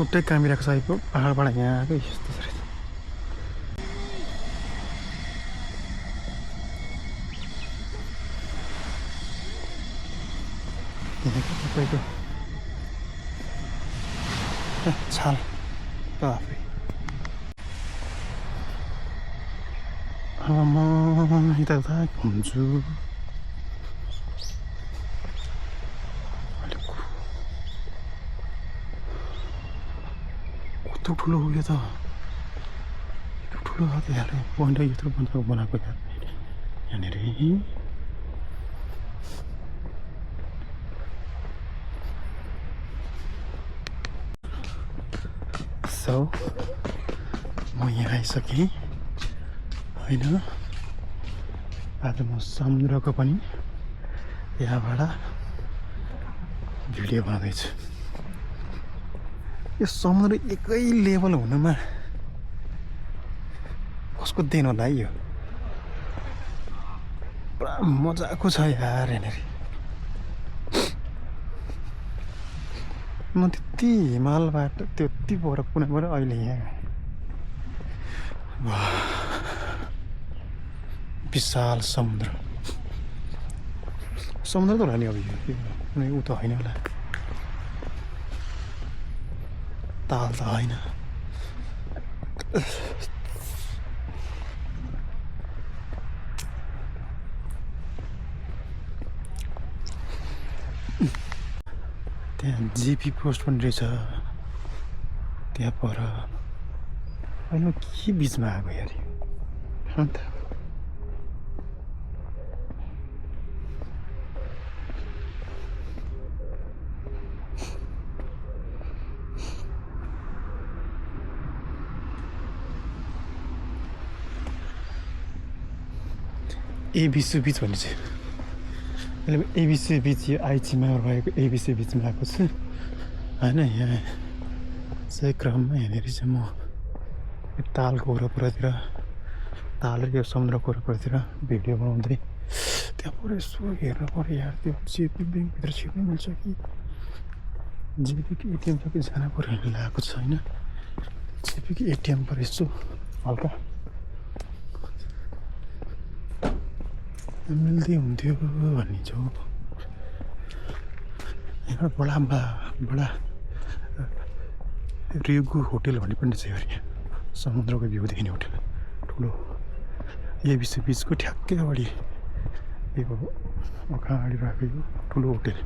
खुट्टै कामिरहेको छ आइपुग पाहाडबाट यहाँ आएको यस्तो छ तपाईँको छाल बाफ्रे अब म यता घुम्छु कस्तो ठुलो हो यो त ठुलो हात यार पोइन्ट यत्रो बनाएको यार यहाँनिर सो म यहाँ आइसकेँ होइन आज म समुद्रको पनि यहाँबाट भिडियो बनाउँदैछु यो समुद्र एकै लेभल हुनुमा कसको देन होला है यो पुरा मजाको छ यार यहाँनिर म त्यति हिमालबाट त्यति पर कुनाबाट अहिले यहाँ विशाल समुद्र त होला नि अब यो कुनै ऊ त होइन होला ताल त होइन त्यहाँ जिपी पोस्ट पनि रहेछ त्यहाँ पर अहिले के बिचमा आएको यार अन्त एबिसी बिच भन्ने चाहिँ मैले एबिसी बिच यो आइचीमा भएको एबिसी बिचमा आएको छु होइन यहाँ चाहिँ क्रममा यहाँनिर चाहिँ म तालको वरपरतिर ताल यो समुद्रको वरपरतिर भिडियो बनाउँदै त्यहाँ पर यसो हेर्नु पऱ्यो यार त्यो जेपी ब्याङ्कभित्र छिर्नै मिल्छ कि जेपीको एटिएम छ कि जान पऱ्यो लगाएको छ होइन जेपीको एटिएम पर यसो हल्का मिल्दै हुन्थ्यो भन्ने छ यहाँ बडा रिगु होटेल भन्ने पनि छ अरे समुद्रको भ्यू देख्ने होटेल ठुलो एबिसी बिचको ठ्याक्कै अगाडि यो अगाडि रहेको यो ठुलो होटेल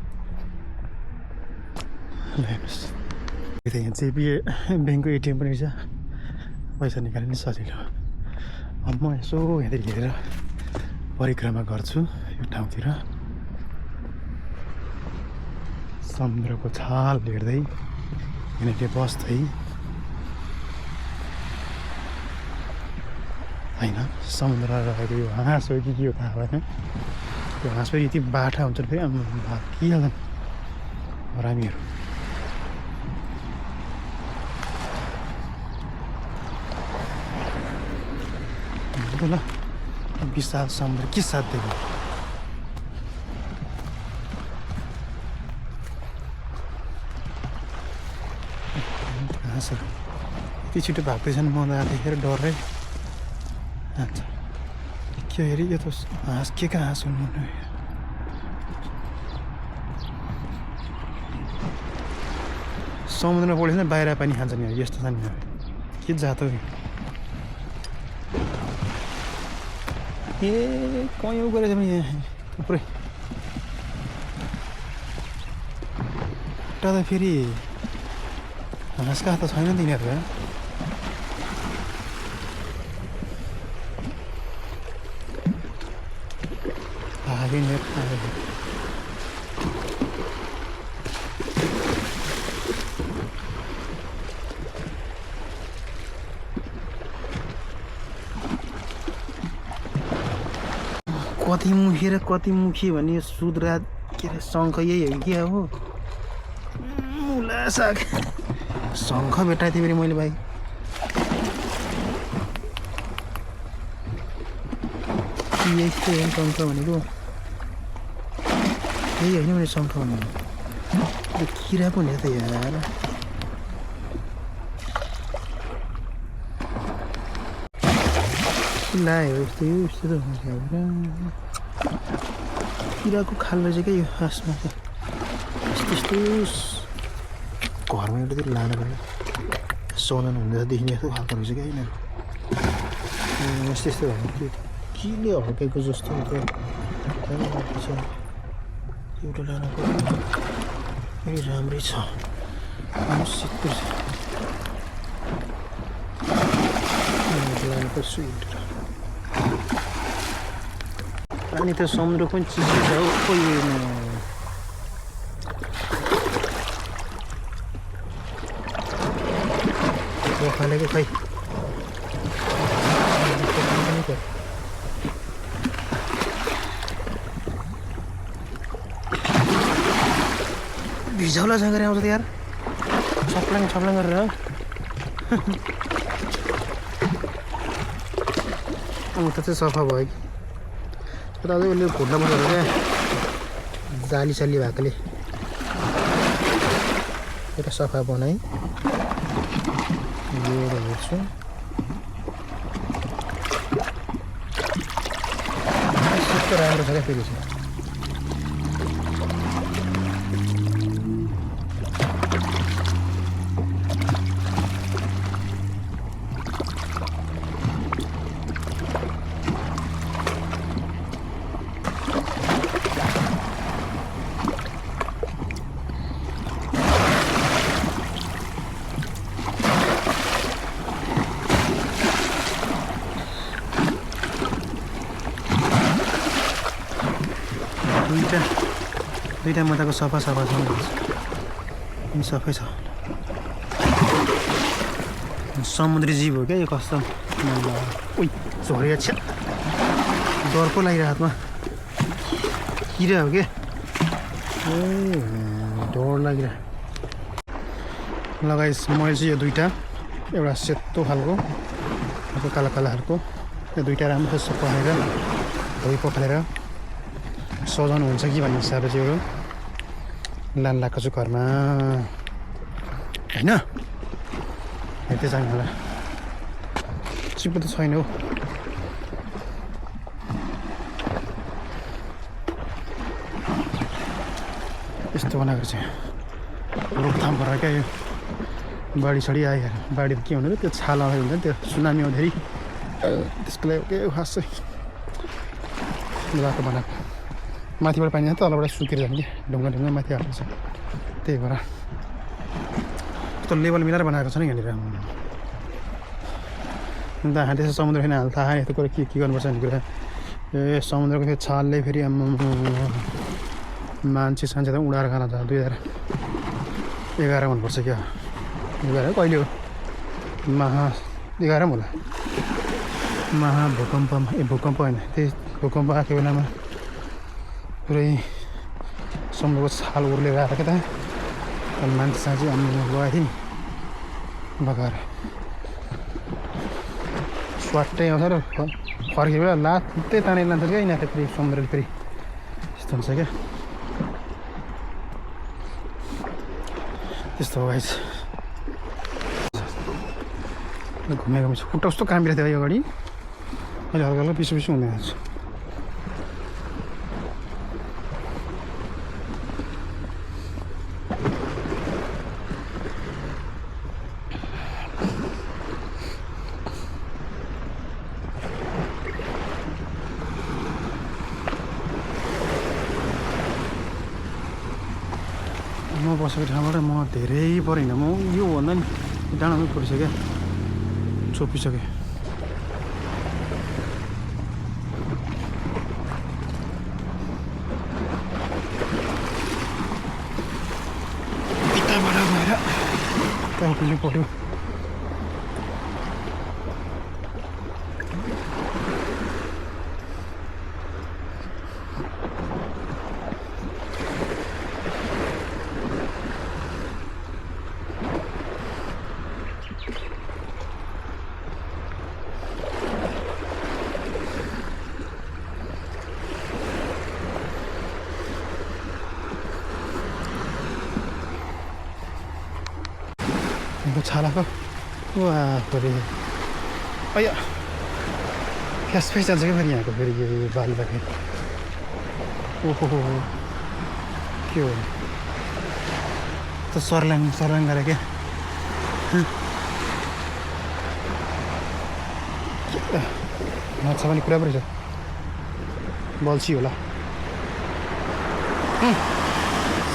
हेर्नुहोस् यता यहाँ चाहिँ ब्याङ्कको एटिएम पनि रहेछ पैसा निकाल्ने सजिलो अब म यसो यहाँनिर हेरेर परिक्रमा गर्छु यो ठाउँतिर समुद्रको छाल हेर्दै यहाँनिर बस्दै होइन समुद्र रहेको यो हाँस हो कि के हो थाहा भएन त्यो हाँस पनि यति बाठा हुन्छ फेरि भागिहाल्छन् हरामीहरू ल विशाल समुद्र के साथ देख्नु हाँसहरू यति छिटो भाग्दैछन् म देखेर डरै अच्छा के हेरी यो त हाँस के हाँस हुनु समुद्रमा पढेछ बाहिर पानी खान्छ नि यस्तो छ नि के जात हो ए कयौँ गरेछ पनि यहाँ थुप्रै एउटा त फेरि हाँसका त छैन तिनीहरू कति मुखी भने सुद्रा के अरे शङ्ख यही हो क्या हो मुला साग शङ्ख भेटाएको थिएँ फेरि मैले भाइ यस्तै हो शङ्ख भनेको यही होइन भने शङ्ख भनेको किरा पो नि त यार लायो यस्तो त हुन्छ किराको खाल रहेछ क्या यो खासमा त यस्तो घरमा एउटातिर लानु पर्यो सोनानु हुँदैछ देखिने जस्तो खालको रहेछ क्या यिनीहरू यस्तो भयो केले हर्केको जस्तो लाग्दैछ एउटा लानु पर्यो पनि राम्रै छ शीतल लानुपर्छ अनि त समुद्र पनि चिसो छ हौ खोइ खानेको खै भिजाउला सँगै आउँछ त यार छप्लाङ गरेर उता चाहिँ सफा भयो कि तर अझै उसले भुट्न पर्छ क्या जाली साली भएकोले एउटा सफा बनाएँ यो हेर्छु कस्तो राम्रो छ क्या फेरि चाहिँ दुईटा मताको सफा छ अनि सफै छ समुद्री जीव हो क्या यो कस्तो उही झरेको छ डर पो लागिरहेको हातमा किरा हो क्या ए डर लागिरहेको लगाइस मैले चाहिँ यो दुईटा एउटा सेतो खालको अर्को काला खालको यो दुईटा राम्रो पखालेर धोइ पखालेर सजाउनु हुन्छ कि भन्ने हिसाबले चाहिँ एउटा लान लगाएको छु घरमा होइन हेर्दै जानु होला चिप्लो त छैन हौ यस्तो बनाएको चाहिँ रोकथाम भएर क्या यो बाढी सडी आयो बाढी के हुनु त्यो छाल आउँदै हुन्छ नि त्यो सुनामी आउँदाखेरि त्यसको लागि के खास चाहिँ बाटो बनाएको माथिबाट पानी जान्छ तलबाट सुकेर जान्छ कि ढुङ्गा माथि हाल्छ त्यही भएर त्यो लेभल मिलाएर बनाएको छ नि यहाँनिर अन्त हामी त्यसो समुद्र फेरि हाल्दा थाहा यस्तो कुरा के गर्नुपर्छ भन्ने कुरा ए समुद्रको फेरि छालले फेरि मान्छे सान्छे त उडाएर खान छ 2011 भन्नुपर्छ क्या 11 कहिले हो 11 होला महाभूकम्पमा भूकम्प होइन त्यही भूकम्प आएको बेलामा पुरै समुद्रको छाल उर्लेर आएर क्या त मान्छे साँच्ची गएको थिएँ बगाएर स्वाटै आउँछ र फर्केर बेला लात्तै तानेर लान्छ क्या यिनीहरूले फेरि समुद्रले फेरि यस्तो हुन्छ क्या त्यस्तो हो गाइस घुमेको छु खुट्टा कस्तो कामिरहेको थियो अगाडि अहिले हल्का हल्का पिसो हुँदै जान्छ म बसेको ठाउँबाट म धेरै परेन म योभन्दा नि डाँडामै परिसकेँ छोपिसकेँ यताबाट गएर त्यहाँ पुग्नु पऱ्यो छालाको वा परे अया फ्यासफै जान्छ क्या फेरि यहाँको फेरि यो बाल्दा फेरि ओहो के हो त सर्लाङ गरे क्या माछा पनि पुरा पुरै छ बल्छी होला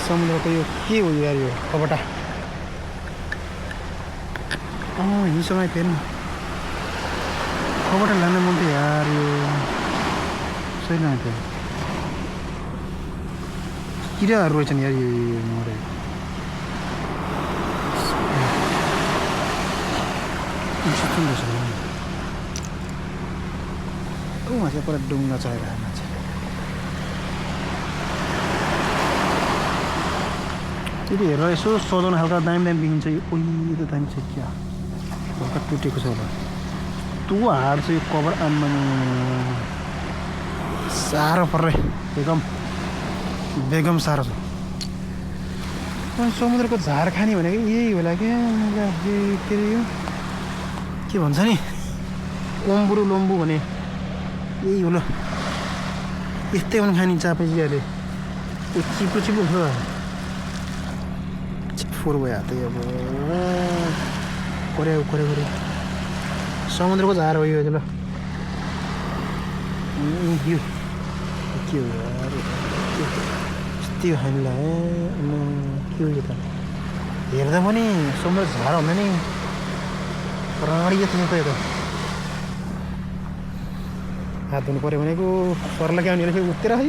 समुद्रको यो के हो यार यो कपटा हिँड्छमा फेरि कपटा लान मन थियो यार यो छैन त्यो किराहरू रहेछन् यार यो मरे माछा पुरा डुङ्गा चढेर माछा त्यति हेरेर यसो सजाउन हल्का दामी बिग्रिन्छ यो उही त दामी छ क्या हल्का टुटेको छ होला तँ हाड छ यो कभर आम्मा साह्रो पर्रे बेगम साह्रो छ समुद्रको झार खाने भनेको यही होला क्या के अरे यो के भन्छ नि ओम्बुरु लोम्बु भने यही होला यस्तै पनि खाने चापेजीहरूले चिप्लो चिप्लो छ फोहोर भयो हात अब कोर्या समुद्रको झार हो यो ल यो के हो यस्तै खानेलाई के हो यो त हेर्दा पनि समुद्र झार हुँदा नि प्राणी जस्तो छ त यो त हात धुनु पऱ्यो भनेको सर्ला क्या भने फेरि उत्तेर है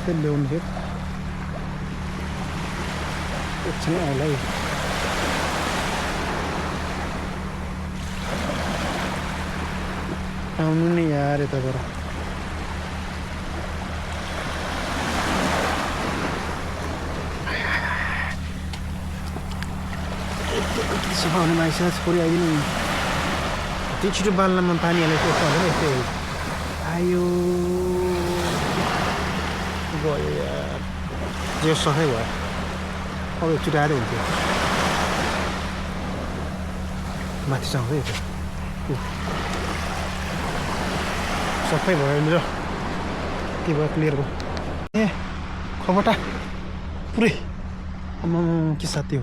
फेरि ल्याउनु थियो एकछिन आउला आउनु नि यार यताबाट सफा हुने मान्छे छोरी आइदिनु त्यो छिटो बाल्नमा पानी हालेको यस्तो हालेर यस्तै आयो गयो यार जो सफै भयो अब एकचोटि आएर हुन्थ्यो माथि छ है सफै भयो मेरो के भयो क्लियर भयो ए खबटा पुरै के साथी हो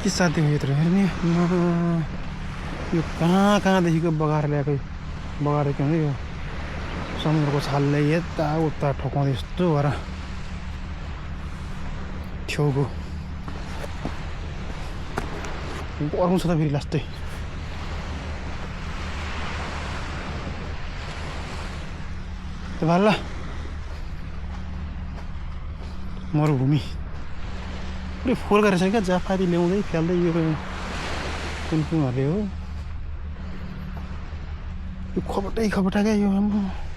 के साथी हो यत्रो हेर्ने यो कहाँदेखिको बगाएर ल्याएको बगाएर के भन्छ यो समुद्रको छालले यताउता ठोकाउँदै यस्तो भएर छेउको अर्को छ त फेरि लास्टै त्यो भाल्ला मरुभूमि पुरै फोहोर गरेछ क्या जाफादी ल्याउँदै फ्याल्दै यो कुनकुनहरूले हो यो खपटा क्या यो राम्रो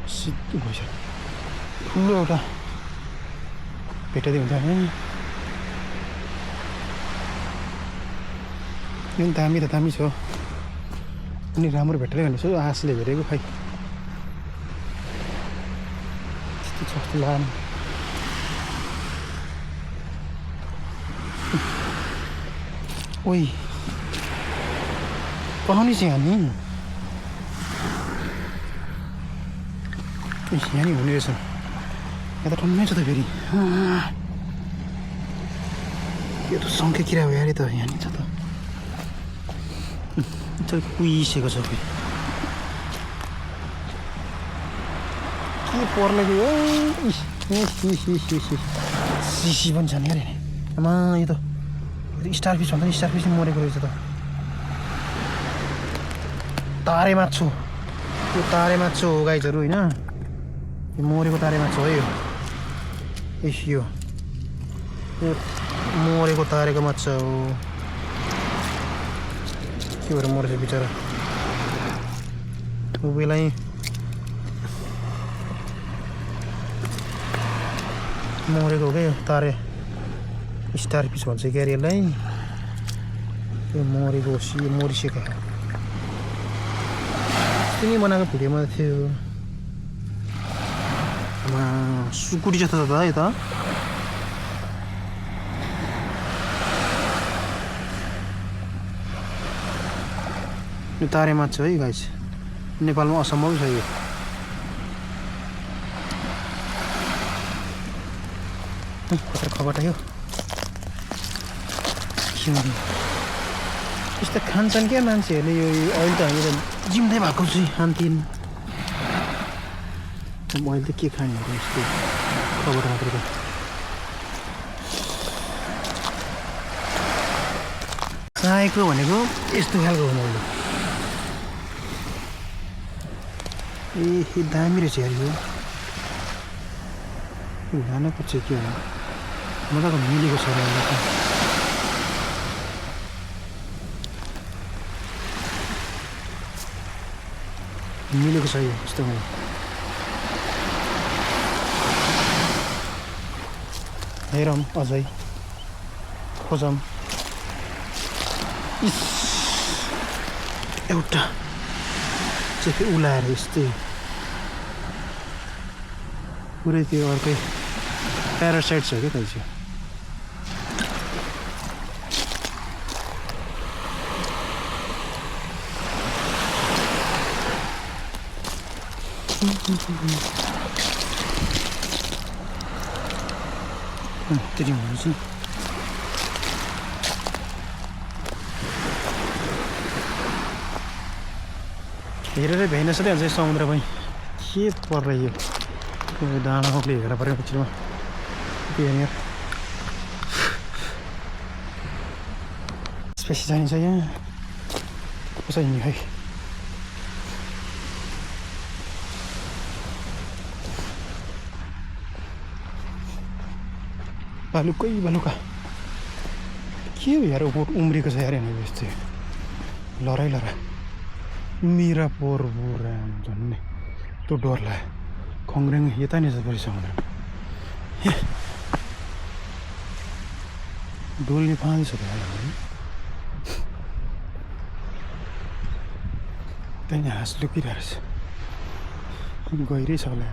सिद्धो भइसक्यो ठुलो एउटा भेटाइदियो हुन्छ होइन यो दामी त दामी छ अनि राम्रो भेटेर भने यसो आँसले भेटेको खै त्यस्तो छ जस्तो लाग्यो ओइ पाउने चाहिँ यहाँ नि यहाँ नि हुने रहेछ यहाँ त ठन्नै छ त फेरि यो त सङ्खे किरा हो यार त यहाँ नि छ त कुहिसेको छ फेरि के पर्ने कि सिसी पनि छ नि अरे आमा यो त स्टारफिस भन्छ नि स्टारफिस मरेको रहेछ त तारे माछो यो तारे माछो हो गाइजहरू होइन यो मरेको तारे माछो है यो यो मरेको तारेको माछा हो के भएर मरेछ बिचरा बेलाई मरेको हो क्या यो तारे स्टारफिस भन्छ क्या यसलाई यो मरेको यो मरिसक्यो त्यही बनाएको भिडियोमा थियो सुकुटी जस्तो छ त है त यो तारे माछा है गाइस नेपालमा असम्भव छ यो कता खबर यो यस्तो खान्छन् क्या मान्छेहरूले यो अहिले त हामी त जिउँदै भएको छु खान्थिन् अहिले त के खाने यस्तो खबर मात्र त चाहेको भनेको यस्तो खालको हो मैले ए दामी रहेछ यार यो लानको चाहिँ के हो मजाको मिलेको छ र मिलेको छ यो यस्तो मलाई हेरौँ अझै खोजौँ एउटा चाहिँ उलाएर यस्तै पुरै त्यो अर्कै प्यारासाइट छ क्या त्यसो त्यति हुन्छ हेरेर भ्याइन सधैँ हुन्छ समुद्र पनि के पर्ला यो डाँडाले हेरेर पऱ्यो पछिमा के हेर्ने स्पेसी चाहिन्छ यहाँ कसै नि है भालुकै भालुका के हो यार उम्रेको छ यार हेर्ने यस्तो लराइ लरा मिरा पोर झन्ने त्यो डर लाग्यो खङ्ग्रेङ यता नि छ फेरि समुद्र डोल्ने पानी छ त त्यहाँ हाँस लुकिरहेको छ गहिरै छ होला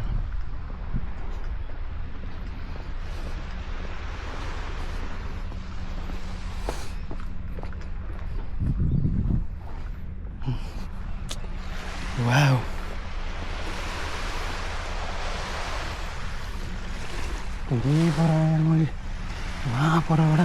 वाउ यही पर आएर मैले वहाँ परबाट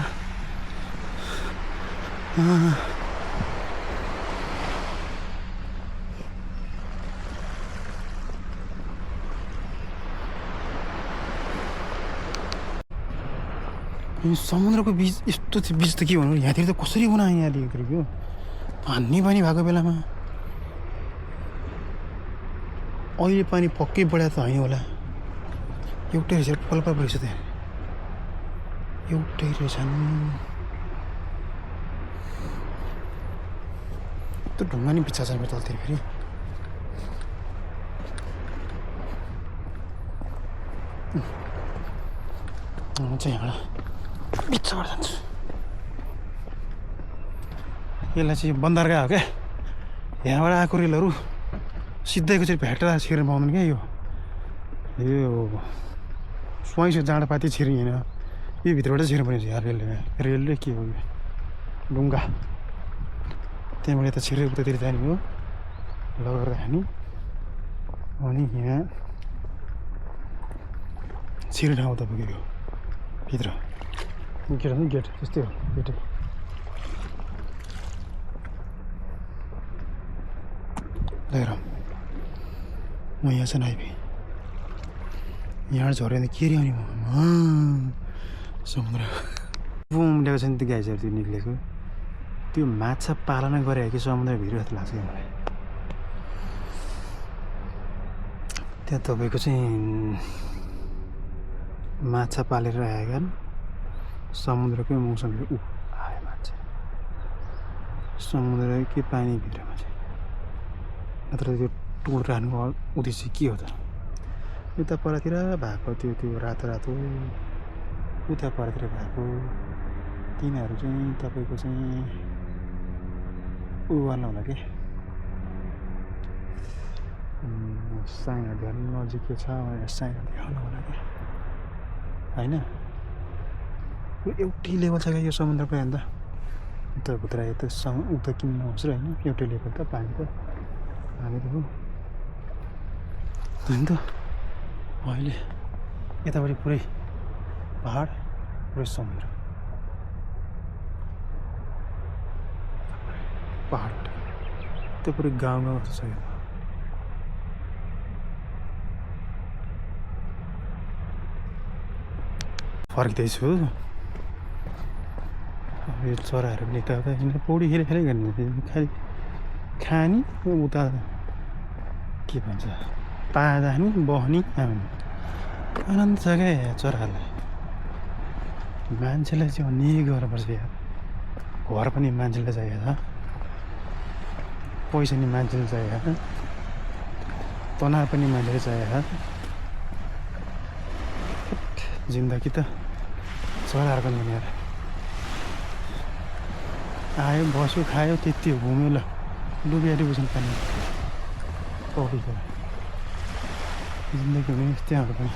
समुद्रको बीच यस्तो बीच त के भन्नु यहाँतिर त कसरी बनायो यहाँतिर त्यो हान्ने पानी भएको बेलामा अहिले पानी पक्कै बढा त होइन होला एउटै रहेछ पल्पा रहेछ त्यहाँ एउटै रहेछन् त्यो ढुङ्गा नि बिच्छा छ मेरो तलतिर फेरि म चाहिँ यहाँबाट बिच्छाबाट जान्छु यसलाई चाहिँ बन्दरगाह हो क्या यहाँबाट आएको रेलहरू सिधैको चाहिँ भेट्दा छिर्नु पाउँदैन क्या यो स्वाइसो जाँडापाती छिर्ने होइन यो भित्रबाट छिर्नु पर्ने यार रेलवे के हो यो ढुङ्गा त्यहाँबाट यता छिरेर उतातिर जाने हो लगेर खाने अनि यहाँ छिर्ने ठाउँ तपाईँको यो भित्र गेट नि गेट त्यस्तै हो गेटै लिएर म यहाँ चाहिँ आइपुगेँ यहाँ झऱ्यो भने के आउने म समुद्र बुम ल्याएको छ नि त्यो गाइजहरू त्यो निक्लेको त्यो माछा पालना गरे कि समुद्रभित्र जस्तो लाग्छ मलाई त्यहाँ तपाईँको चाहिँ माछा पालेर आएका समुद्रकै मौसमले आयो माछा समुद्रकै पानीभित्रमा चाहिँ नत्र त्यो टोल राख्नुको उद्देश्य के हो त उता परतिर भएको त्यो रातो रातो उता परतिर भएको तिनीहरू चाहिँ तपाईँको चाहिँ उ गर्नु होला कि साइना धेरै नजिक छ भनेर साइना देखाउनु होला कि होइन एउटै लेभल छ क्या यो समुद्रको अन्त उता भित्र यता उता किन्न आउँछ र होइन एउटै लेभल त पानी त हो होइन त अहिले यतापट्टि पुरै पहाड पुरै समुद्र पहाड त्यो पुरै गाउँ जस्तो छ यो फर्किँदैछु अब यो चराहरू पनि यता पौडी खेले गर्ने खालि खाने उता के भन्छ पादा नि बहनी आउने आनन्द छ क्या चराहरूलाई मान्छेलाई चाहिँ अनेक गर्नुपर्छ यार घर पनि मान्छेलाई चाहिएको छ पैसा नि मान्छेले चाहिएको छ तनाव पनि मान्छेले चाहिएको छ जिन्दगी त चराहरूको नि यार आयो बस्यो खायो त्यति हो घुम्यो ल डुबिहाल्यो पानी पौडी जिन्दगी हुने त्यहाँहरू पनि